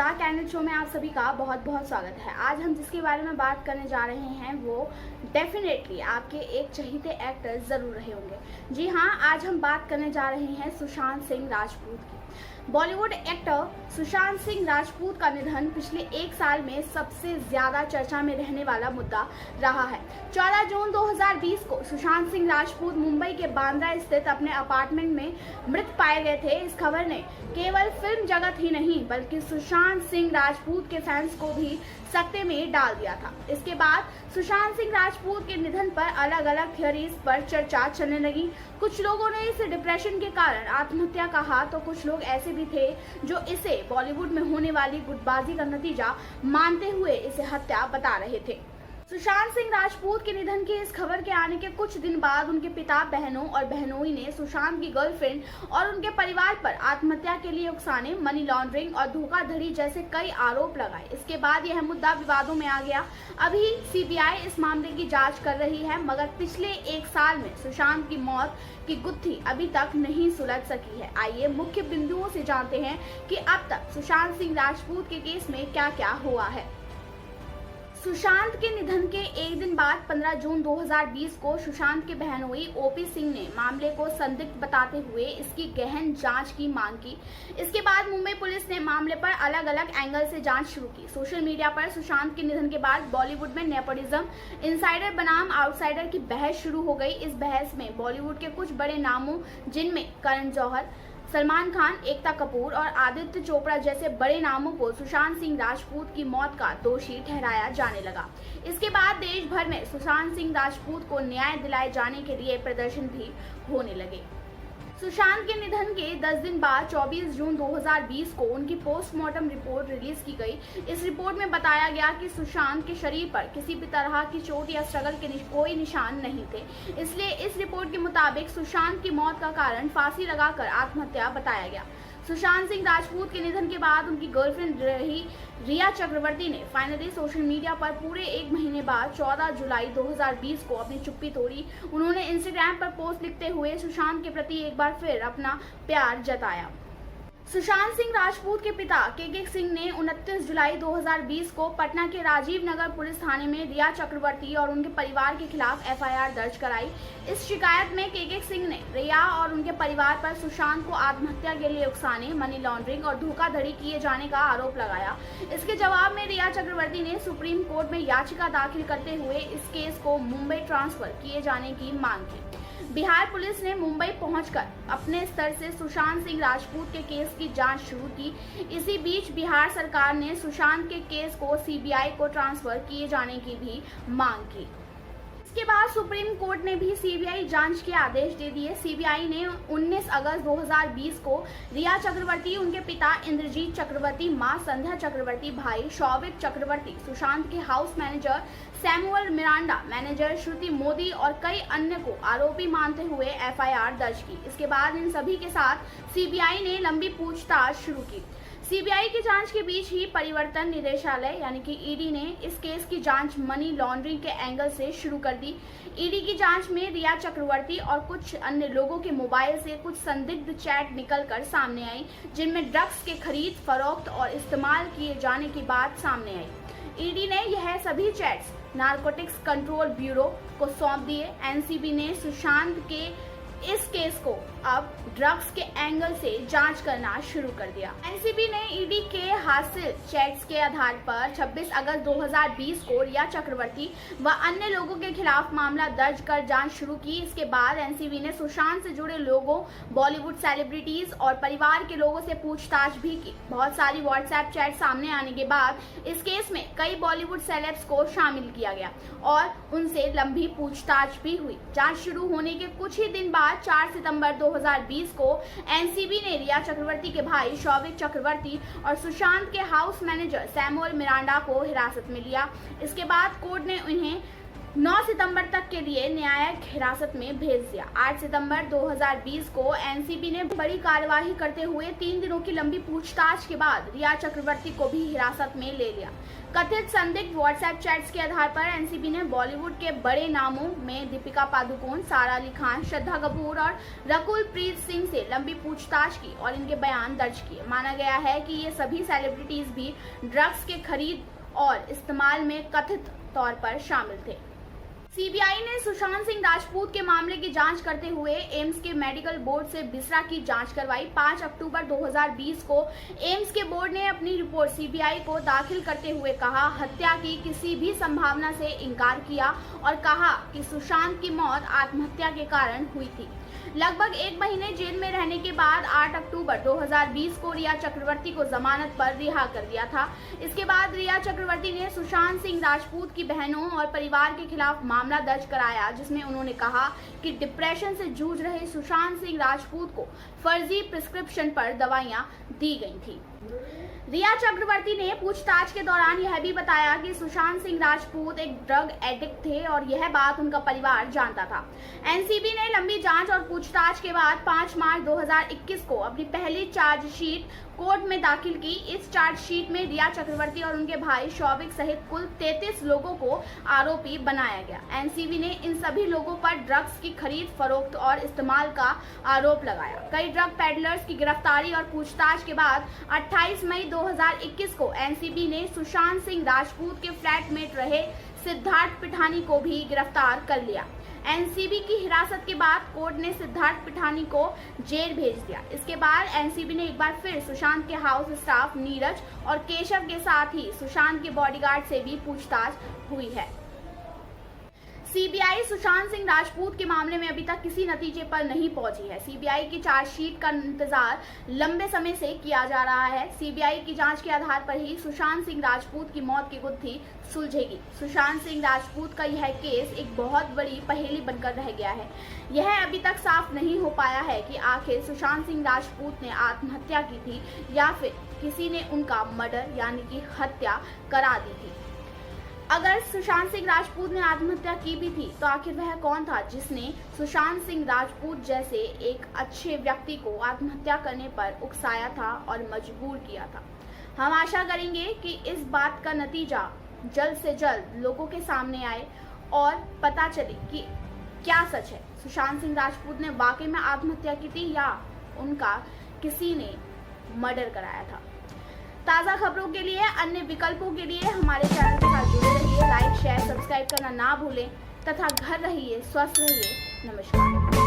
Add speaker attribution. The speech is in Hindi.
Speaker 1: स्टार कैंडिडेट शो में आप सभी का बहुत बहुत स्वागत है। आज हम जिसके बारे में बात करने जा रहे हैं वो डेफिनेटली आपके एक चहीते एक्टर जरूर रहे होंगे। जी हाँ, आज हम बात करने जा रहे हैं सुशांत सिंह राजपूत की। बॉलीवुड एक्टर सुशांत सिंह राजपूत का निधन पिछले एक साल में सबसे ज्यादा चर्चा में रहने वाला मुद्दा रहा है। 14 जून 2020 को सुशांत सिंह राजपूत मुंबई के बांद्रा स्थित अपने अपार्टमेंट में मृत पाए गए थे। इस खबर ने केवल फिल्म जगत ही नहीं बल्कि सुशांत सिंह राजपूत के फैंस को भी सकते में डाल दिया था। इसके बाद सुशांत सिंह राजपूत के निधन पर अलग अलग थियरीज पर चर्चा चलने लगी। कुछ लोगों ने इसे डिप्रेशन के कारण आत्महत्या कहा तो कुछ लोग ऐसे भी थे जो इसे बॉलीवुड में होने वाली गुटबाजी का नतीजा मानते हुए इसे हत्या बता रहे थे। सुशांत सिंह राजपूत के निधन की इस खबर के आने के कुछ दिन बाद उनके पिता, बहनों और बहनोई ने सुशांत की गर्लफ्रेंड और उनके परिवार पर आत्महत्या के लिए उकसाने, मनी लॉन्ड्रिंग और धोखाधड़ी जैसे कई आरोप लगाए। इसके बाद यह मुद्दा विवादों में आ गया। अभी सीबीआई इस मामले की जांच कर रही है, मगर पिछले एक साल में सुशांत की मौत की गुत्थी अभी तक नहीं सुलझ सकी है। आइए मुख्य बिंदुओं से जानते हैं कि अब तक सुशांत सिंह राजपूत के केस में क्या क्या हुआ है। सुशांत के निधन के एक दिन बाद 15 जून 2020 को सुशांत के बहनोई ओपी सिंह ने मामले को संदिग्ध बताते हुए इसकी गहन जांच की मांग की। इसके बाद मुंबई पुलिस ने मामले पर अलग अलग एंगल से जांच शुरू की। सोशल मीडिया पर सुशांत के निधन के बाद बॉलीवुड में नेपोटिज्म, इनसाइडर बनाम आउटसाइडर की बहस शुरू हो गई। इस बहस में बॉलीवुड के कुछ बड़े नामों जिनमें करण जौहर, सलमान खान, एकता कपूर और आदित्य चोपड़ा जैसे बड़े नामों को सुशांत सिंह राजपूत की मौत का दोषी ठहराया जाने लगा। इसके बाद देश भर में सुशांत सिंह राजपूत को न्याय दिलाए जाने के लिए प्रदर्शन भी होने लगे। सुशांत के निधन के 10 दिन बाद 24 जून 2020 को उनकी पोस्टमार्टम रिपोर्ट रिलीज की गई। इस रिपोर्ट में बताया गया कि सुशांत के शरीर पर किसी भी तरह की चोट या स्ट्रगल के कोई निशान नहीं थे। इसलिए इस रिपोर्ट के मुताबिक सुशांत की मौत का कारण फांसी लगाकर आत्महत्या बताया गया। सुशांत सिंह राजपूत के निधन के बाद उनकी गर्लफ्रेंड रही रिया चक्रवर्ती ने फाइनली सोशल मीडिया पर पूरे एक महीने बाद 14 जुलाई 2020 को अपनी चुप्पी तोड़ी। उन्होंने इंस्टाग्राम पर पोस्ट लिखते हुए सुशांत के प्रति एक बार फिर अपना प्यार जताया। सुशांत सिंह राजपूत के पिता के सिंह ने 29 जुलाई 2020 को पटना के राजीव नगर पुलिस थाने में रिया चक्रवर्ती और उनके परिवार के खिलाफ एफआईआर दर्ज कराई। इस शिकायत में के सिंह ने रिया और उनके परिवार पर सुशांत को आत्महत्या के लिए उकसाने, मनी लॉन्ड्रिंग और धोखाधड़ी किए जाने का आरोप लगाया। इसके जवाब में रिया चक्रवर्ती ने सुप्रीम कोर्ट में याचिका दाखिल करते हुए इस केस को मुंबई ट्रांसफर किए जाने की मांग की। बिहार पुलिस ने मुंबई पहुंचकर अपने स्तर से सुशांत सिंह राजपूत के केस की जांच शुरू की। इसी बीच बिहार सरकार ने सुशांत के केस को सीबीआई को ट्रांसफर किए जाने की भी मांग की। इसके बाद सुप्रीम कोर्ट ने भी सीबीआई जांच के आदेश दे दिए। सीबीआई ने 19 अगस्त 2020 को रिया चक्रवर्ती, उनके पिता इंद्रजीत चक्रवर्ती, मां संध्या चक्रवर्ती, भाई शौविक चक्रवर्ती, सुशांत के house manager Samuel Miranda, manager Shruti Modi और कई अन्य को आरोपी मानते हुए एफआईआर दर्ज की। इसके बाद इन सभी के साथ सीबीआई ने लंबी पूछताछ शुरू की। सीबीआई की जांच के बीच ही परिवर्तन निदेशालय यानी कि ईडी ने इस केस की जांच मनी लॉन्ड्रिंग के एंगल से शुरू कर दी। ईडी की जांच में रिया चक्रवर्ती और कुछ अन्य लोगों के मोबाइल से कुछ संदिग्ध चैट निकलकर सामने आई, जिनमें ड्रग्स के खरीद, फरोख्त और इस्तेमाल किए जाने की बात सामने आई। ईडी ने यह सभी चैट्स नारकोटिक्स कंट्रोल ब्यूरो को सौंप दिए। एनसीबी ने सुशांत के इस केस को अब ड्रग्स के एंगल से जांच करना शुरू कर दिया। एनसीबी ने ईडी के हासिल चैट्स के आधार पर 26 अगस्त 2020 को रिया चक्रवर्ती व अन्य लोगों के खिलाफ मामला दर्ज कर जांच शुरू की। इसके बाद एनसीबी ने सुशांत से जुड़े लोगों, बॉलीवुड सेलिब्रिटीज और परिवार के लोगों से पूछताछ भी की। बहुत सारी व्हाट्सएप चैट सामने आने के बाद इस केस में कई बॉलीवुड सेलेब्स को शामिल किया गया और उनसे लंबी पूछताछ भी हुई। जांच शुरू होने के कुछ ही दिन बाद 4 सितंबर 2020 को एनसीबी ने रिया चक्रवर्ती के भाई शौविक चक्रवर्ती और सुशांत के हाउस मैनेजर सैमुअल मिरांडा को हिरासत में लिया। इसके बाद कोर्ट ने उन्हें 9 सितंबर तक के लिए न्यायिक हिरासत में भेज दिया। 8 सितंबर 2020 को एनसीबी ने बड़ी कार्यवाही करते हुए 3 दिनों की लंबी पूछताछ के बाद रिया चक्रवर्ती को भी हिरासत में ले लिया। कथित संदिग्ध व्हाट्सएप चैट्स के आधार पर एनसीबी ने बॉलीवुड के बड़े नामों में दीपिका पादुकोण, सारा अली खान, श्रद्धा कपूर और रकुल प्रीत सिंह से लंबी पूछताछ की और इनके बयान दर्ज किए। माना गया है कि ये सभी सेलिब्रिटीज भी ड्रग्स के खरीद और इस्तेमाल में कथित तौर पर शामिल थे। सीबीआई ने सुशांत सिंह राजपूत के मामले की जांच करते हुए एम्स के मेडिकल बोर्ड से बिसरा की जांच करवाई। 5 अक्टूबर 2020 को एम्स के बोर्ड ने अपनी रिपोर्ट सीबीआई को दाखिल करते हुए कहा, हत्या की किसी भी संभावना से इनकार किया और कहा कि सुशांत की मौत आत्महत्या के कारण हुई थी। लगभग 1 महीने जेल में रहने के बाद 8 अक्टूबर 2020 को रिया चक्रवर्ती को जमानत पर रिहा कर दिया था। इसके बाद रिया चक्रवर्ती ने सुशांत सिंह राजपूत की बहनों और परिवार के खिलाफ मामला दर्ज कराया, जिसमें उन्होंने कहा कि डिप्रेशन से जूझ रहे सुशांत सिंह राजपूत को फर्जी प्रिस्क्रिप्शन पर दवाइयां दी गई थी। रिया चक्रवर्ती ने पूछताछ के दौरान यह भी बताया कि सुशांत सिंह राजपूत एक ड्रग एडिक्ट थे और यह बात उनका परिवार जानता था। एनसीबी ने लंबी जांच और पूछताछ के बाद 5 मार्च 2021 को अपनी पहली चार्जशीट कोर्ट में दाखिल की। इस चार्जशीट में रिया चक्रवर्ती और उनके भाई शौविक सहित कुल 33 लोगों को आरोपी बनाया गया। एनसीबी ने इन सभी लोगों पर ड्रग्स की खरीद, फरोख्त और इस्तेमाल का आरोप लगाया। कई ड्रग पेडलर्स की गिरफ्तारी और पूछताछ के बाद 28 मई 2021 को एनसीबी ने सुशांत सिंह राजपूत के फ्लैटमेट रहे सिद्धार्थ पिठानी को भी गिरफ्तार कर लिया। एनसीबी की हिरासत के बाद कोर्ट ने सिद्धार्थ पिठानी को जेल भेज दिया। इसके बाद एनसीबी ने एक बार फिर सुशांत के हाउस स्टाफ नीरज और केशव के साथ ही सुशांत के बॉडीगार्ड से भी पूछताछ हुई है। सीबीआई सुशांत सिंह राजपूत के मामले में अभी तक किसी नतीजे पर नहीं पहुंची है। सीबीआई की चार्जशीट का इंतजार लंबे समय से किया जा रहा है। सीबीआई की जांच के आधार पर ही सुशांत सिंह राजपूत की मौत की गुत्थी सुलझेगी। सुशांत सिंह राजपूत का यह केस एक बहुत बड़ी पहेली बनकर रह गया है। यह अभी तक साफ नहीं हो पाया है कि आखिर सुशांत सिंह राजपूत ने आत्महत्या की थी या फिर किसी ने उनका मर्डर यानी कि हत्या करा दी थी। अगर सुशांत सिंह राजपूत ने आत्महत्या की भी थी तो आखिर वह कौन था जिसने सुशांत सिंह राजपूत जैसे एक अच्छे व्यक्ति को आत्महत्या करने पर उकसाया था और मजबूर किया था। हम आशा करेंगे कि इस बात का नतीजा जल्द से जल्द लोगों के सामने आए और पता चले कि क्या सच है, सुशांत सिंह राजपूत ने वाकई में आत्महत्या की थी या उनका किसी ने मर्डर कराया था। ताज़ा खबरों के लिए, अन्य विकल्पों के लिए हमारे चैनल के साथ जुड़े रहिए। लाइक, शेयर, सब्सक्राइब करना ना भूलें तथा घर रहिए, स्वस्थ रहिए। नमस्कार।